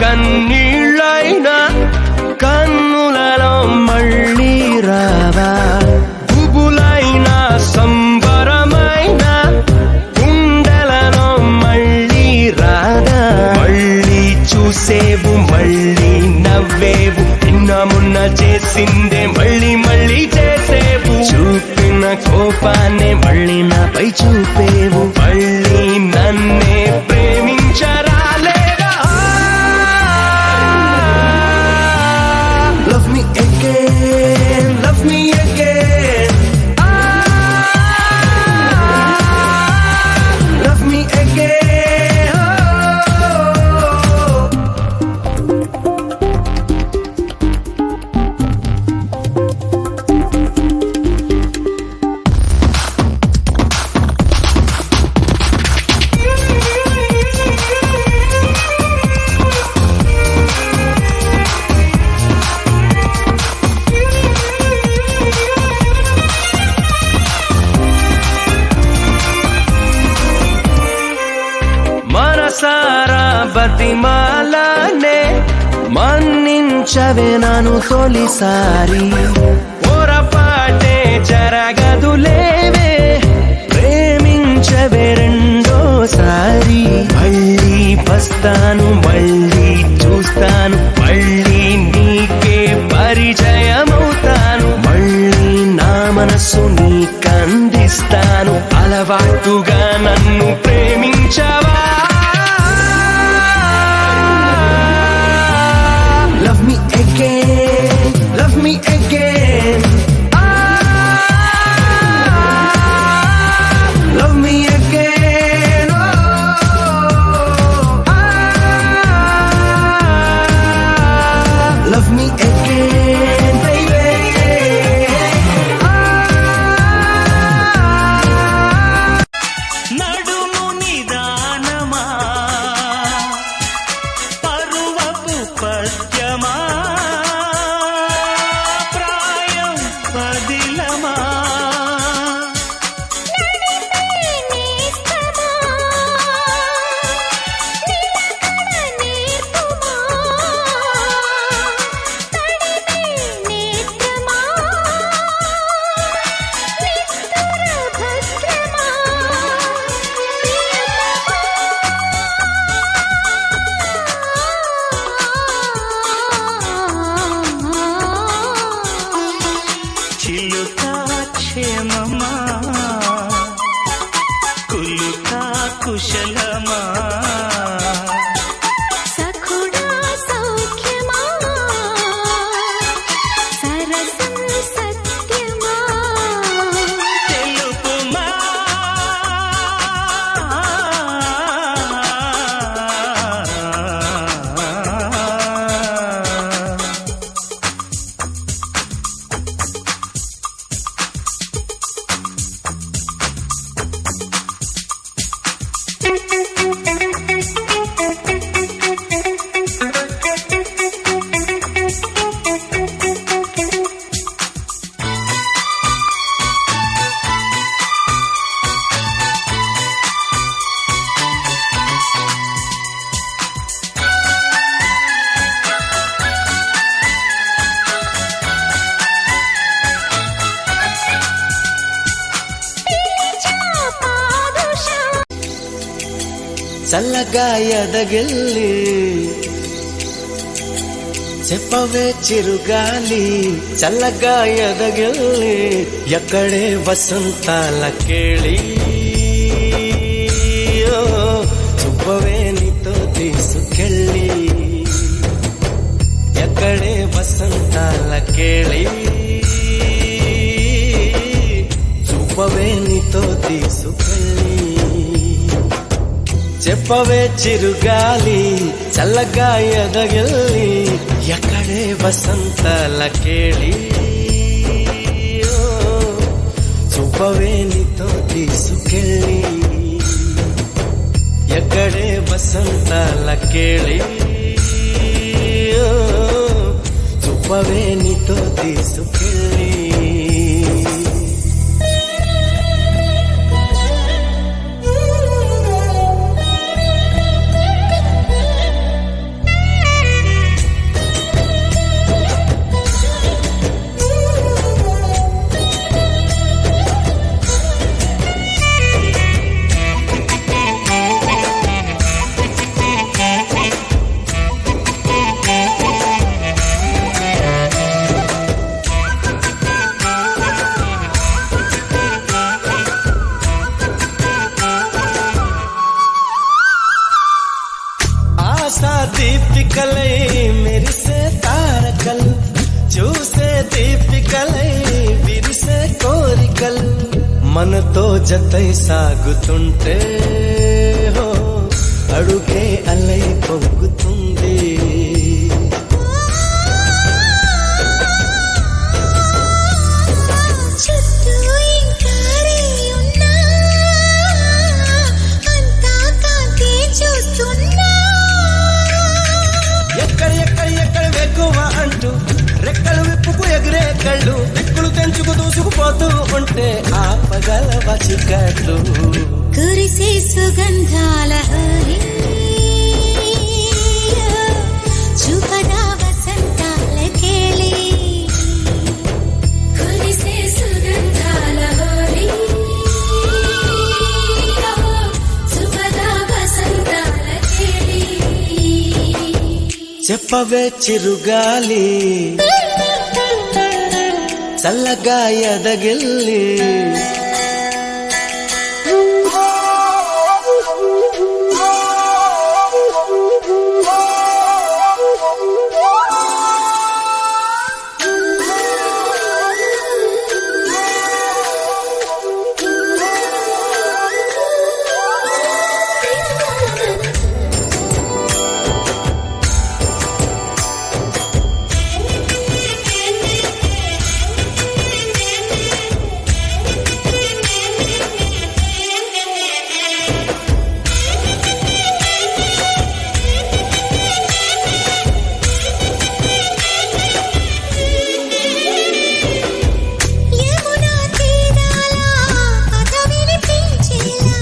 కన్నీళ్ళైనా కన్నులలో మళ్ళీ రావా, పువ్వులైనా సంబరమైన గుండెలలో మళ్ళీ రాదా. మళ్ళీ చూసేవు మళ్ళీ నవ్వేవు, నిన్న మొన్న చేసిందే మళ్ళీ మళ్ళీ చేసేవు. చూపిన కోపాన్ని మళ్ళీ నాపై చూపేవు, మళ్ళీ నన్నే ప్రేమించరా. Love me again, love me again, మనసారా బతిమాలనే మన్నించవే నన్ను తొలిసారి. పొరపాటే జరగదులేవే, ప్రేమించవే రెండోసారి. మళ్ళీ వస్తాను మళ్ళీ చూస్తాను, మళ్ళీ నీకే పరిచయమవుతాను. మళ్ళీ నా మనసు నీకందిస్తాను, అలవాటుగా నన్ను ప్రేమించవా. Love me again, love me again, love me again, love me again, baby. నడుము నిదానమా పరువపు పద్యమా, ప్రాయం పదిలమా. చిలుకా క్షేమమా, కులుకా కుశలమా, సఖుడా సౌఖ్యమా, సరసం సత్యమా. తెలుపుమా చల్లగా ఎదగిల్లి చెప్పవే చిరుగాలి. చల్లగా ఎదగిల్లి ఎక్కడే వసంతాల కేళి. చెప్పవే నీతో తీసుకెళ్ళి వసంతాల కేళి చూపవే నీతో తీసుకెళ్ళి చెప్పవే చిరుగాలి చల్లగా ఎదగిల్లి ఎక్కడే వసంతాల కేళి చూపవే నీతో తీసుకెళ్ళి ఎక్కడే వసంతాల కేళి చూపవే నీతో తీసుకెళ్ళి ఆశా దీపికలై మెరిసే తారకలు చూసే దీపికలై విరిసే కోరికలు మనతో జతై సాగుతుంటే హో అడుగే అలై పొంగుతుంది చుట్టూ ఇంకా ఉన్నా అంతా కాకే చూస్తున్నా ఎక్కడ వెక్కువ అంటూ రెక్కలు విప్పుకు ఎగిరే కళ్ళు దిక్కులు తెంచుకు దూసుకుపోతూ ఉంటే ఆపగల వచికట్లు కురిసే సుగంధాల హరి చూపదా వసంతాల కేళి కురిసే సుగంధాల హరి చూపదా వసంతాల కేళి చెప్పవే చిరుగాలి చల్లగా ఎదగిల్లి యమునా తీరాల కథ వినిపించేలా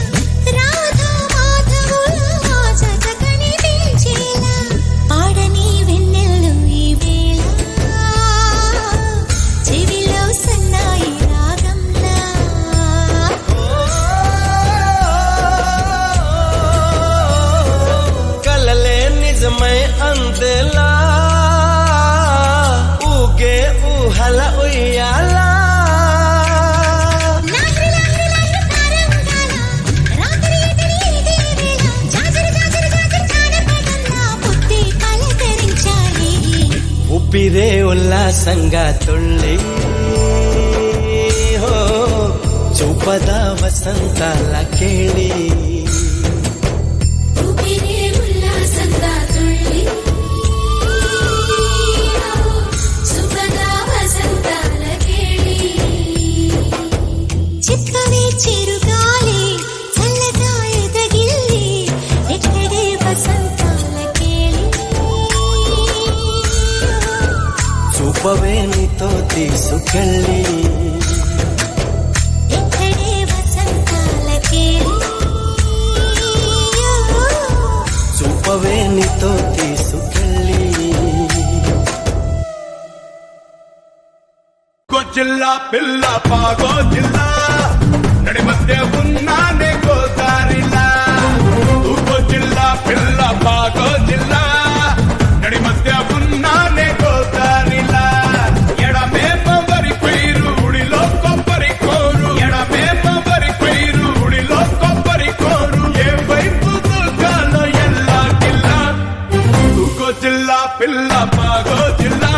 రాధా మాధవుల జత కనిపించేలా పాడని వెన్నెల్లు ఈ వేళ చెవిలో సన్నాయి రాగంలా కలలే నిజమై అందేలా ఊగే ఊహల ఉయ్యాలా లాహిరి లాహిరి లాహిరి తారంగాల రాత్రి ఎదిరి ఇదే వేళ జాజరి జాజరి జాజరి జానపదంలా పుట్టి పలకరించాలి ఊపిరే ఉల్లాసంగా తుళ్ళి హో చూపదా వసంతాల కేళి ఊపిరే ఉల్లాసంగా తుళ్ళి సుఖదా వసంతాల కేళి చిక్కవే చిరుగాలి చల్లగా ఎదగిల్లి ఎక్కడే వసంతాల కేళి చూపవే నీతో తీసుకెళ్ళి ఎక్కడే వసంతాల కేళి చూపవే నీతో తీసుకెళ్ళి జిల్లా పిల్ల పాగో జిల్లా నడి మధ్య ఉన్నానే గోదారిలా తూర్పు జిల్లా పిల్ల పాగో జిల్లా నడి మధ్య ఉన్నానే గోదారిలా ఎడమే పవరి పైరు ఉడిలో కొబ్బరి కోరు ఎడమే పవరి పైరు ఉడిలో కొబ్బరి కోరు ఏ వైపు దుర్గాలో ఎల్లా జిల్లా తూర్పు జిల్లా పిల్ల పాగో జిల్లా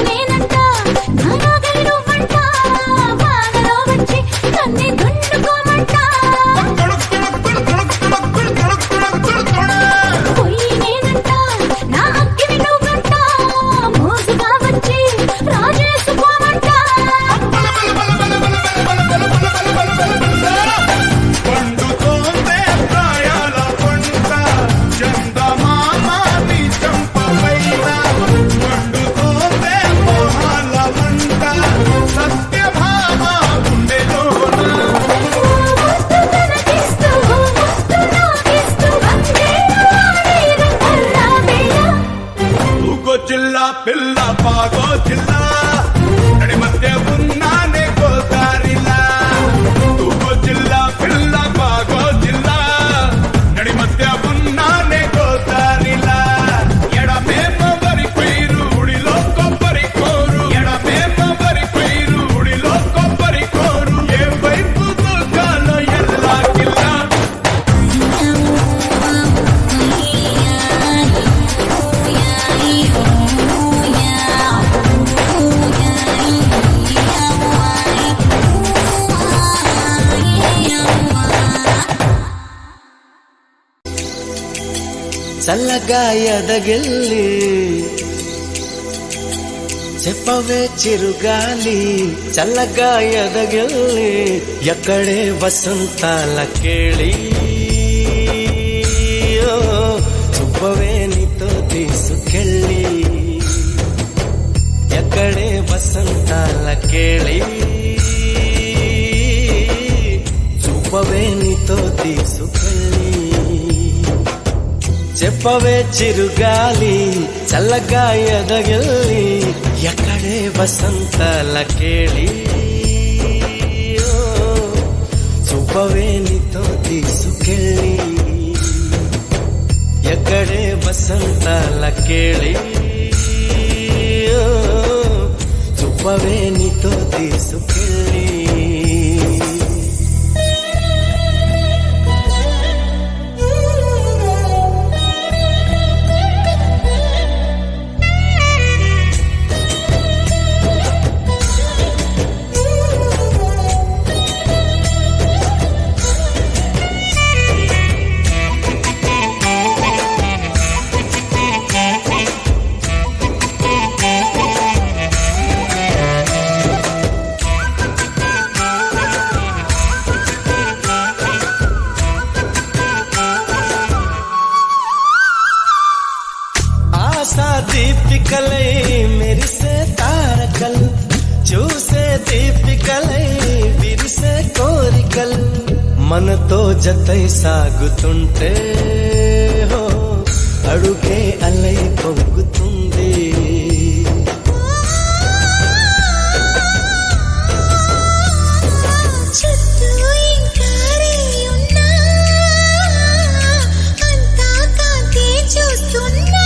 నేనంట నానాగలి నువ్వంట బాధలో వచ్చి నన్ను దుండుకోమంట పొయ్యి నేనంట నా అగ్గిని నువ్వంట మోసుగా వచ్చి రాజేసుకోమంట పండుతోందే ప్రాయాల పంట చందమామ నీ చంపవైన పండుతోందే మోహాల మంట సత్యభామ గుండెలోన ముద్దు కనకిస్తూ ముద్దు నాకిస్తూ వందేరు కర్రా వేళ ఊగో జిల్లా పిల్ల పాగో జిల్లా నడి మధ్య ఉన్నానే గోదారిలా ఊగో జిల్లా పిల్ల పాగో జిల్లా నడి మధ్య ఉన్నానే గోదారిలా ఎడమేమో వరి పైరు ఉడిలో కొబ్బరి కోరు ఎడమేమో వరి పైరు ఉడిలో కొబ్బరి కోరు ఏ వైపు దూకాలో ఎల్లా కిల్లా చల్లగా ఎదగిల్లి చెప్పవే చిరుగాలి చల్లగా ఎదగిల్లి ఎక్కడే వసంతాల కేళి ఓ, చూపవే నీతో తీసుకెళ్ళి ఎక్కడే వసంతాల కేళి చూపవే నీతో తీసుకెళ్ళి చెప్పవే చిరుగాలి చల్లగా ఎదగిల్లి ఎక్కడే వసంతాల కేళి ఓ, చూపవే నీతో తీసుకెళ్ళి ఎక్కడే వసంతాల కేళి ఓ, చూపవే నీతో తీసుకెళ్ళి ఆశా దీపికలై మెరిసే తారకల్ చూసే దీపికలై విరిసే కోరికల్ మనతో జతై సాగుతుంటే హో అడుగే అలై పొంగుతుంది చుట్టూ ఇంకా ఉన్నా అంతా కాంతి చూస్తున్నా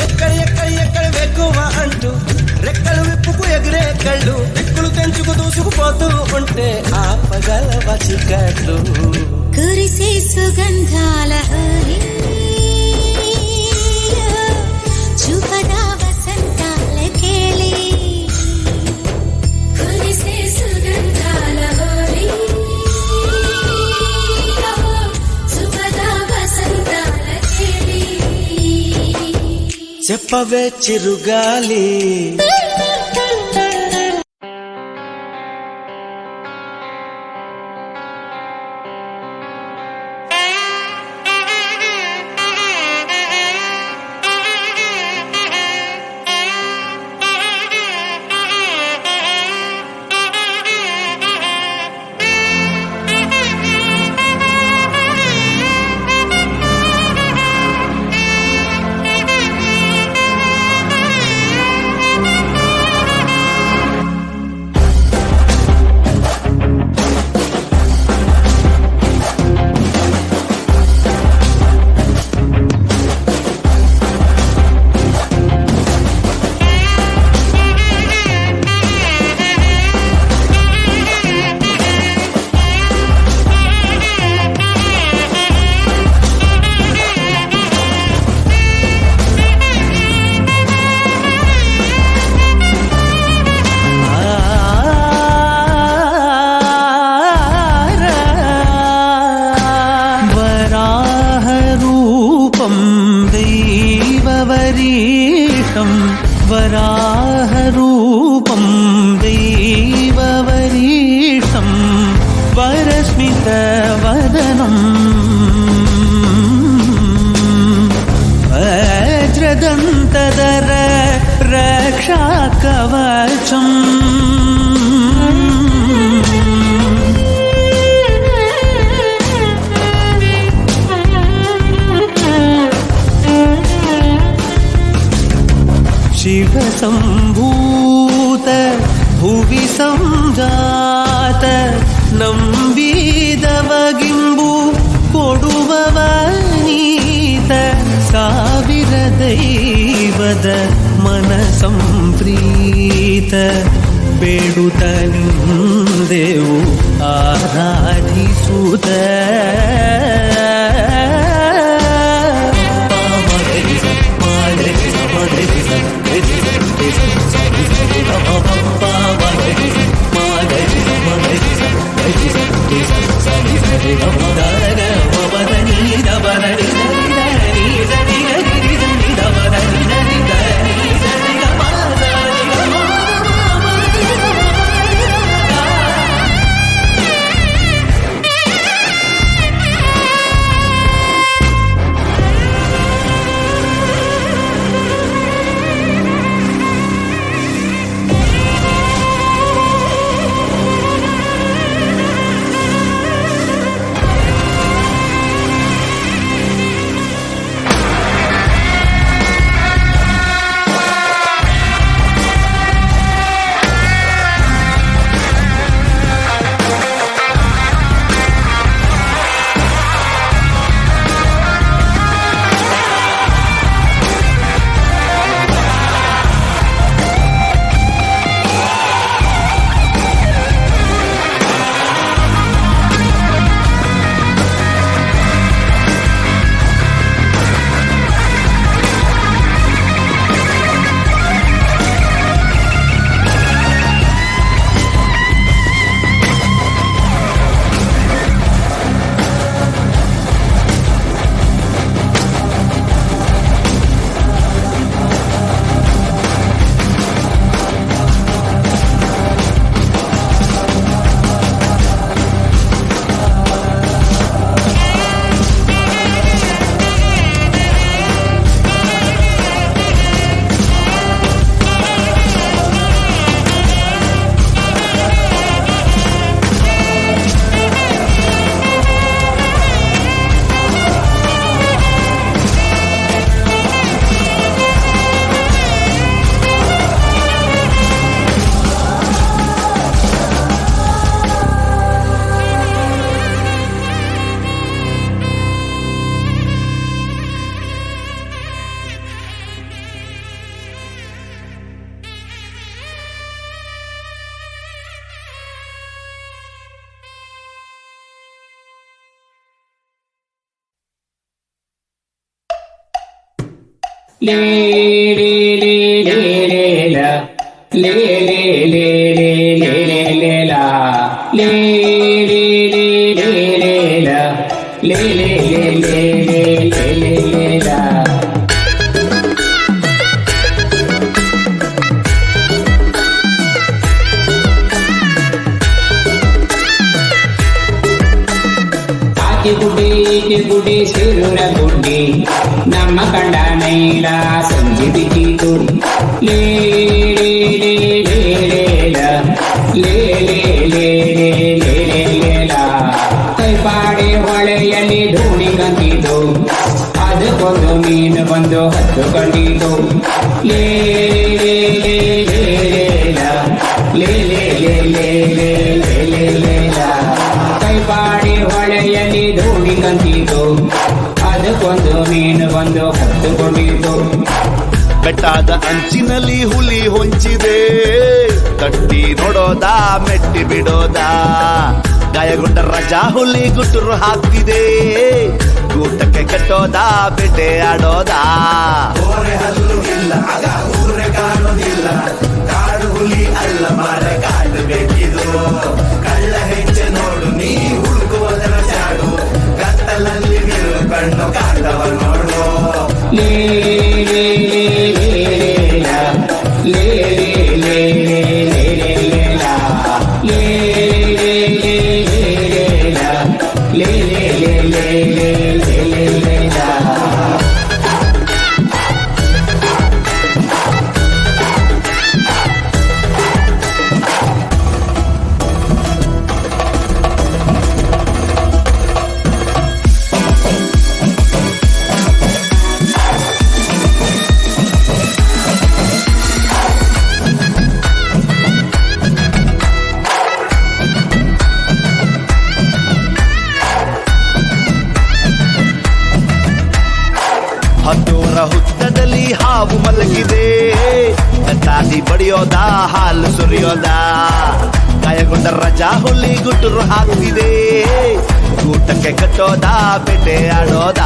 ఎక్కడ వెక్కువ అంటూ రెక్కలు విప్పుకు ఎగిరే కళ్ళు దిక్కులు తెంచుకు దూసుకుపోతూ ఉంటే ఆపగలవ చికట్లు కురిసే సుగంధాల హరి చూపదా వసంతాల కేళి కురిసే సుగంధాల హరి చూపదా వసంతాల కేళి చెప్పవే చిరుగాలి देववरीशं वराहरूपं दैववरीशं वरस्मितवदनम् वज्रदन्तधर रक्षाकवचम् शिवसम्भूत भुवि संजात ನಂಬಿದವಗಿಂಬು ಕೊಡುವವನೀತ ಸಾವಿರ ದೈವದ ಮನ ಸಂಪ್ರೀತ ಬೇಡುತ್ತ ನಿಂದೆವು ಆರಾಧಿಸುತ್ತ ಲೇ ಲೇ ಲೇ ಲೇ ಲೇ ಲಾ ಲೇ ಲೇ ಲೇ ಲೇ ಲೇ ಲೇ ಲೇ ಲಾ ಲೇ ಲೇ ಲೇ ಲೇ ಲೇ ಲಾ ಲೇ ಲೇ ಲೇ ಲೇ ಲೇ ಲೇ ಲೇ ಲೇ ಲಾ ಗುಡ್ಡಿ ಸಿರುರ ಗುಡ್ಡಿ ನಮ್ಮ ಕಂಡ ನೈಲ ಸಂಜೆ ಬಿದ್ದಿತು ಲೇ ಲೇ ಲೇ ಲೇ ಲೇ ಲೇ ಲೇ ಲೇ ಲೇ ಲೇ ಲೇ ಲಾ ಕೈಪಾಡಿ ಹೊಳೆಯಲ್ಲಿ ಧೂಳಿ ಕಂತಿತು ಅದಕ್ಕೊಂದು ಮೀನು ಬಂದು ಹತ್ತು ಕಂಡಿತು ಲೇ ಲೇ ಲೇ ಲೇ ಲೇ ಲಾ ಲೇ ಲೇ ಲೇ ಲೇ ಲೇ ಲೇ ಲೇ ಲೇ ಲಾ ಕೈಪಾಡಿ ಹೊಳೆಯಲ್ಲಿ ಧೂಳಿ ಕಂತಿತು ಅದಕ್ಕೊಂದು ಮೀನು ಬಂದು ಹತ್ತುಕೊಂಡಿತು ಬೆಟ್ಟದ ಅಂಚಿನಲ್ಲಿ ಹುಲಿ ಹೊಂಚಿದೆ ಕಟ್ಟಿ ನೋಡೋದಾ ಮೆಟ್ಟಿ ಬಿಡೋದಾ ಗಾಯಗೊಂಡ ರಜಾ ಹುಲಿ ಗುಟ್ಟುರು ಹಾಕ್ತಿದೆ ಗೂಟಕ್ಕೆ ಕಟ್ಟೋದಾ ಬೇಟೆ ಆಡೋದಾ ಹಲ್ಲು ಇಲ್ಲ ಆಗ ಊರೆ ಕಾಣೋದಿಲ್ಲ ಕಾಡು ಹುಲಿ ಅಲ್ಲ ಮಾರೆ ಕಾಡು ಬೇಕಿದು ಕಳ್ಳ ಹೆಜ್ಜೆ ನೋಡು ನೀ ಹುಡುಕುವುದರ ಜಾಡು ಕತ್ತಲಲ್ಲಿ ಕಣ್ಣು ಕಾಣವ ನೋಡು ಲೇ ಹೊಲದಲ್ಲಿ ಹಾವು ಮಲಗಿದೆ, ತಾತಿ ಬಡಿಯೋದ ಹಾಲು ಸುರಿಯೋದ, ಗಾಯಗೊಂಡ ರಜಾ ಹುಲಿ ಗುಟುರು ಹಾಕ್ತಿದೆ, ಊಟಕ್ಕೆ ಕಟ್ಟೋದ ಬೇಟೆ ಆಡೋದ.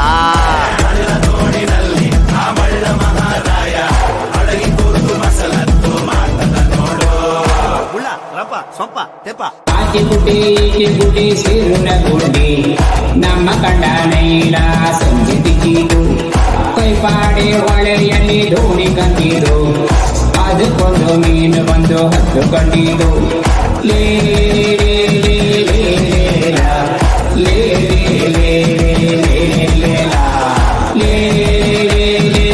ಉಳ್ಳ ರಪ ಸೊಪ್ಪ ತೆಪ್ಪ ಆಚೆ ಗುಡ್ಡೆ ಈಚೆ ಗುಡ್ಡೆ ಸೇರುನ ಗುಡ್ಡೆ, ನಮ್ಮ ಕಂಡ ನೈಲ ಸಂಜೆ ದಿಕ್ಕಿದು, ಕೈಪಾಡೆ ಹೊಳೆಯಲ್ಲಿ ದೋಣಿ ಕಂಡಿದು, ಅದಕ್ಕೊಂದು ಮೀನು ಬಂದು ಹತ್ತುಕೊಂಡಿದು. ಲೇ ಲೇ ಲೇ ಲೇ ಲೇ ಲೇ ಲೇ ಲೇ ಲೇ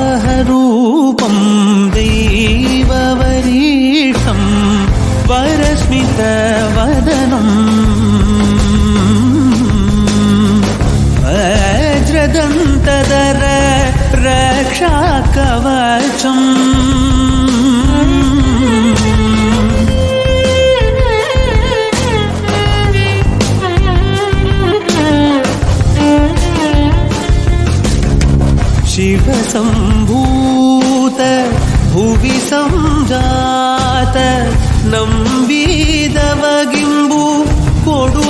वराहरूपं दैववरीशं वरस्मितवदनं वज्रदन्तधर रक्षाकवचम् शिवसम्भूत भुवि संजात ನಂಬಿದವಗಿಂಬು ಕೊಡುವವನೀತ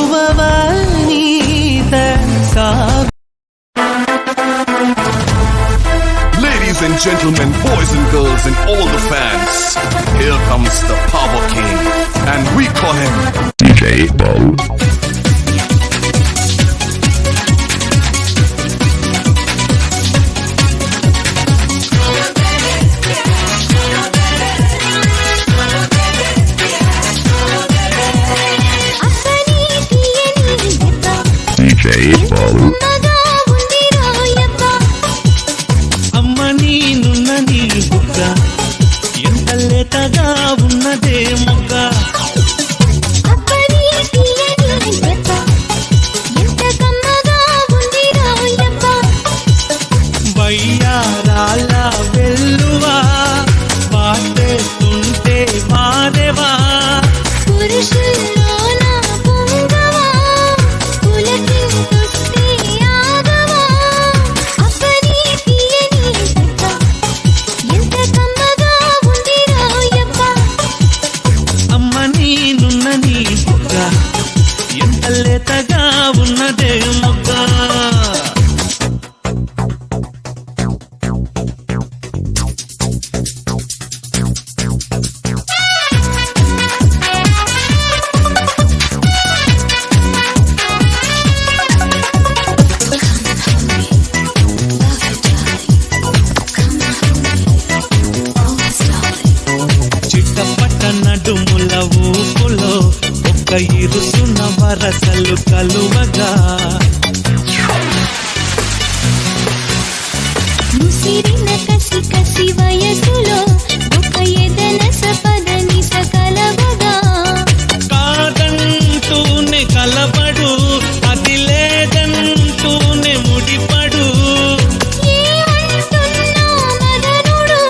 Ladies and gentlemen, boys and girls and all the fans, here comes the Power King, and we call him DJ Bo. అమ్మ నీనున్న నీ బుగ్గ ఎంత లేతగా ఉన్నదే మొగ్గ వయ్యారాల వెల్లువా పాటేస్తుంటే మారేవా ఎంత లేతగా ఉన్నదే మొగ్గ చిట్టపట్ట నడుముల ఊపులో ఒక్క ఇరుసున వరసలు కలువగా ముసిరిన కసి కసి వయసులో ఒక ఎదన సపదని సకలవగా కాదంటూనే కలబడు అది లేదంటూనే ముడిపడు ఏమంటున్నా మదనుడు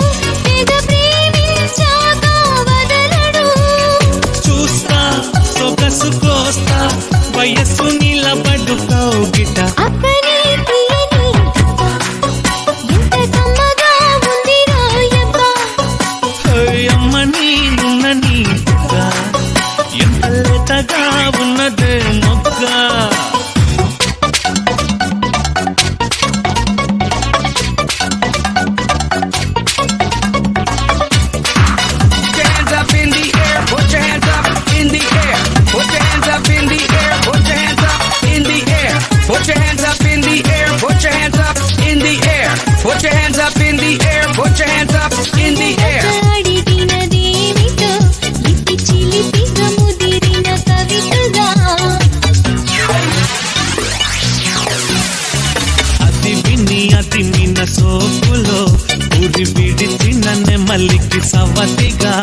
నెమలికి సవతిగా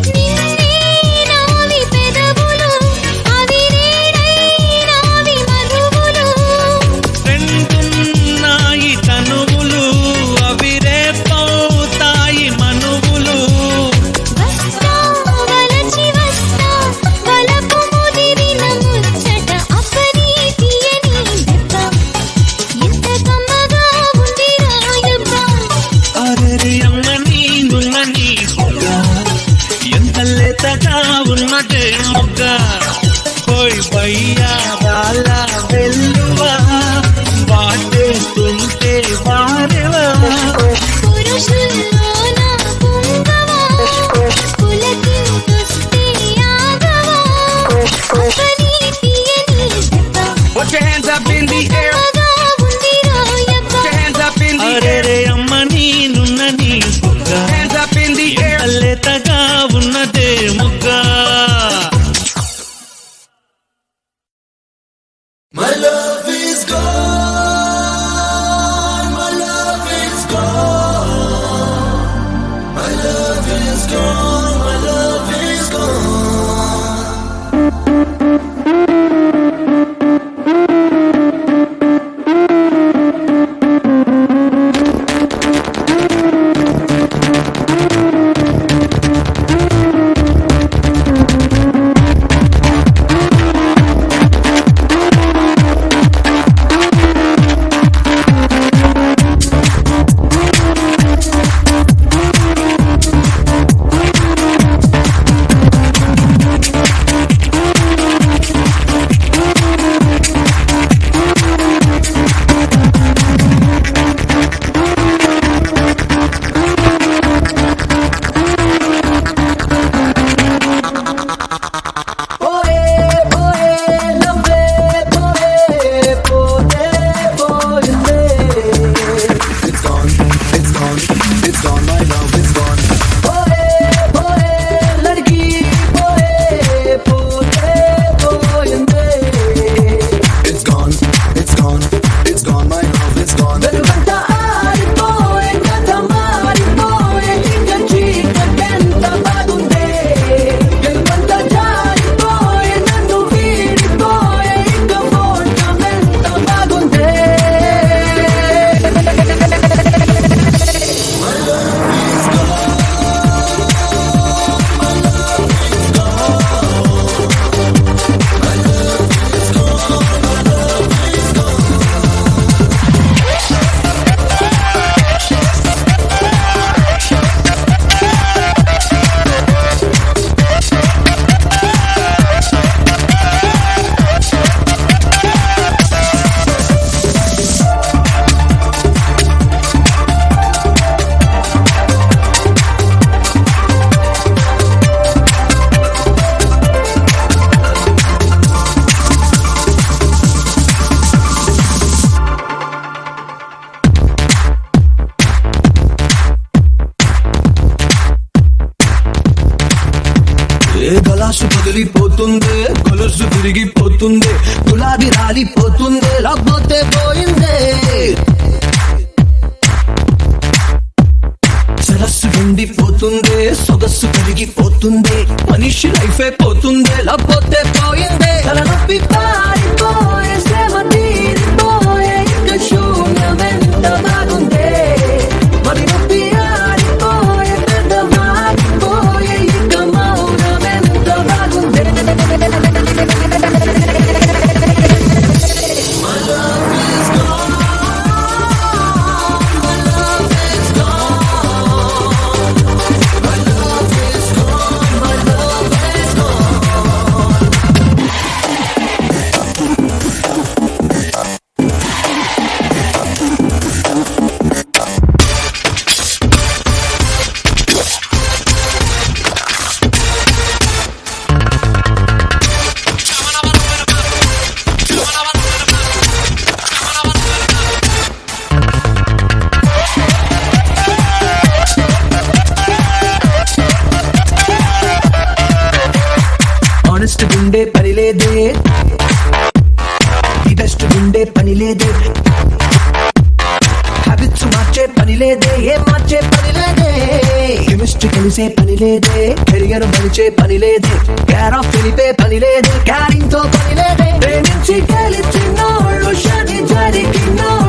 నిన్నే నావి పెదవులు అవి రేడైనావి మధువులు రెండున్నాయి తనువులు అవి రేపవుతాయి మనువులు వస్తా వలచి వస్తా వలపు ముదిరిన ముచ్చట అప్పని తీయని దెబ్బ ఎంత కమ్మగా ఉంది రాయబ్బ అరే అమ్మ నీనున్న నీ బొగ్గ ఎంత లేతగా ఉన్నదే మొగ్గ పోయి పయ్యా వాళ్ళ వెల్లువా వాటేస్తుంటే వారెవా పురుషుల్లోన పుంగవా పులకింతొస్తే ఆగవా అప్పని తీయని దెబ్బ Put your hands up in the air. కమ్మగా ఉంది రాయబ్బ Put your hands up in the air. అరే అమ్మ నీనున్న నీ బొగ్గ Hands up in the air. ఎంత లేతగా ఉన్నదే మొగ్గ My love is gone. My love is gone. My love is gone. My love is gone. It's gone. It's gone. It's gone. My love is gone. It's gone. It's gone. It's gone. My love is gone. గలాసు పగిలిపోతుంది కొలుసు తిరిగిపోతుంది గులాబీ రాలిపోతుంది లేకపోతే పోయిందే సరస్సు ఎండిపోతుంది సొగస్సు కరిగిపోతుంది మనిషి life అయిపోతుంది లేకపోతే పోయిందే తలనొప్పి పారిపోయే శ్రమ తీరిపోయే ఇక శూన్యమెంత బాగుందే మరి నొప్పి ఆరిపోయే పెద్ద మారిపోయే ఇక మౌనమెంత బాగుందే My love is gone. My love is gone. My love is gone. My love is gone. Honest గుండే పని లేదే ది బెస్ట్ గుండే పని లేదే హ్యాబిట్స్ మార్చే పని లేదే ఏం మార్చే పని లేదే కలిసే పని లేదే, కెరియర్ మలిచే పని లేదే, కేర్ ఆఫ్ తెలిపే పని లేదే, క్యారింగ్ తో పని లేదే, ప్రేమించి గెలిచినోళ్ళు శని జరిగినోళ్ళు